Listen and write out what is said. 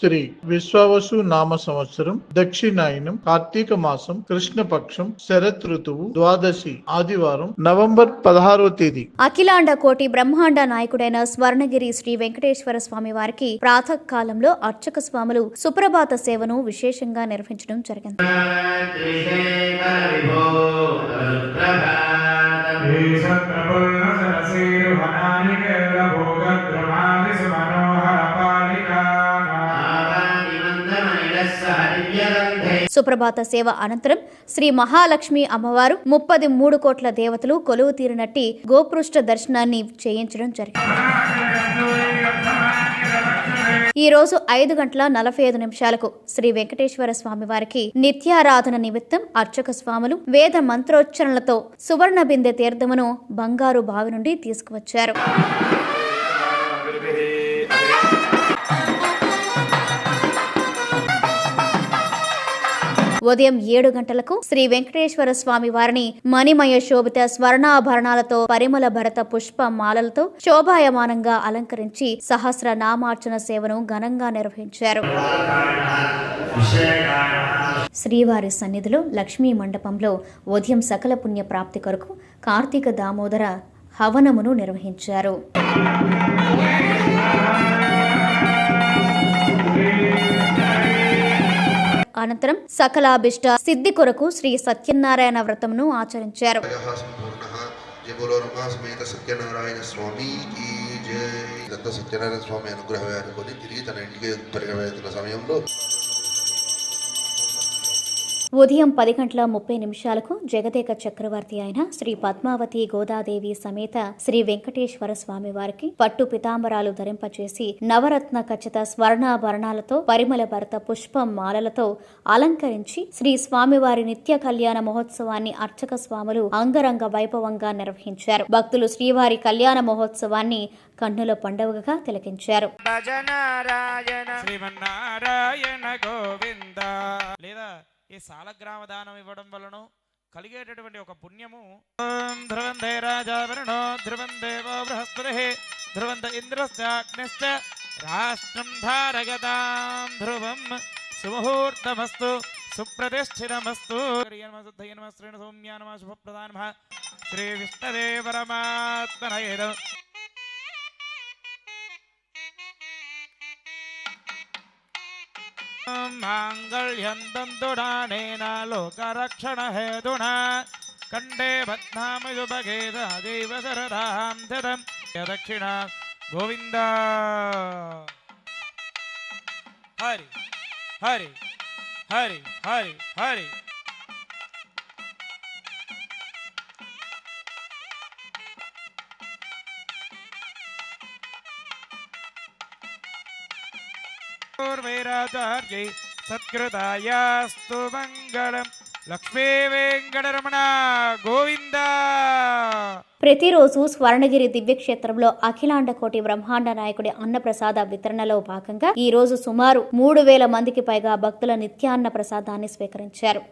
శ్రీ విశ్వావసు నామ సంవత్సరం దక్షిణాయనం కార్తీక మాసం కృష్ణపక్షం శరత్ ఋతువు ద్వాదశి ఆదివారం నవంబర్ 16వ తేదీ. అఖిలాండ కోటి బ్రహ్మాండ నాయకుడైన స్వర్ణగిరి శ్రీ వెంకటేశ్వర స్వామి వారికి ప్రాతకాలంలో అర్చక స్వాములు సుప్రభాత సేవను విశేషంగా నిర్వహించడం జరిగింది. సుప్రభాత సేవ అనంతరం శ్రీ మహాలక్ష్మి అమ్మవారు 33 కోట్ల దేవతలు కొలువు తీరినట్టి గోపృష్ఠ దర్శనాన్ని చేయించడం జరిగింది. ఈ రోజు 5:45 శ్రీ వెంకటేశ్వర స్వామి వారికి నిత్యారాధన నిమిత్తం అర్చక స్వాములు వేద మంత్రోచ్చరణలతో సువర్ణ బిందె తీర్థమును బంగారు బావి నుండి తీసుకువచ్చారు. ఉదయం 7 గంటలకు శ్రీ వెంకటేశ్వర స్వామి వారిని మణిమయ శోభిత స్వర్ణాభరణాలతో పరిమళ భరత పుష్ప మాలలతో శోభాయమానంగా అలంకరించి సహస్ర నామార్చన సేవను ఘనంగా నిర్వహించారు. శ్రీవారి సన్నిధిలో లక్ష్మీ మండపంలో ఉదయం సకల పుణ్య ప్రాప్తి కొరకు కార్తీక దామోదర హవనమును నిర్వహించారు. అనంతరం సకలాభిష్ట సిద్ధి కొరకు శ్రీ సత్యనారాయణ వ్రతమును ఆచరించారు. సత్యనారాయణ స్వామి అనుగ్రహం అనుకుని తిరిగి తన ఇంటికి పరిగెత్తున్న సమయంలో ఉదయం 10:30 జగదేక చక్రవర్తి అయిన శ్రీ పద్మావతి గోదాదేవి సమేత శ్రీ వెంకటేశ్వర స్వామి వారికి పట్టు పితాంబరాలు ధరింపచేసి నవరత్న ఖచ్చిత స్వర్ణాభరణాలతో పరిమళ భరత పుష్ప మాలలతో అలంకరించి శ్రీ స్వామివారి నిత్య కళ్యాణ మహోత్సవాన్ని అర్చక స్వాములు అంగరంగ వైభవంగా నిర్వహించారు. భక్తులు శ్రీవారి కళ్యాణ మహోత్సవాన్ని కన్నుల పండుగగా తిలకించారు. ఈ సాలగ్రామ దానం ఇవ్వడం వలన కలిగేటటువంటి ఒక పుణ్యము. ధ్రువందే రాజావరుణో ధ్రువం దేవో బృహస్పతి ధ్రువంత ఇంద్రశ్చాగ్నిశ్చ రాష్ట్రం ధారగతాం ధ్రువం సుముహూర్తమస్తు సుప్రతిష్ఠితమస్తు. సౌమ్యానమ శుభప్రదానమ శ్రీ విష్ణవే పరమాత్మనయే మాంగళ్యం తంతుడానేన లోకరక్షణ హేతునా కండే బధ్నామయుభగేదేవ శరదాం శతం దక్షిణ గోవింద. హరి హరి హరి హరి హరి. పూర్వైరాచార్యై సత్కృతాయాస్తు మంగళం. లక్ష్మీ వెంకటరమణ గోవింద. ప్రతిరోజు స్వర్ణగిరి దివ్యక్షేత్రంలో అఖిలాండ కోటి బ్రహ్మాండ నాయకుడి అన్నప్రసాద వితరణలో భాగంగా ఈ రోజు సుమారు 3000 మందికి పైగా భక్తుల నిత్యాన్న ప్రసాదాన్ని స్వీకరించారు.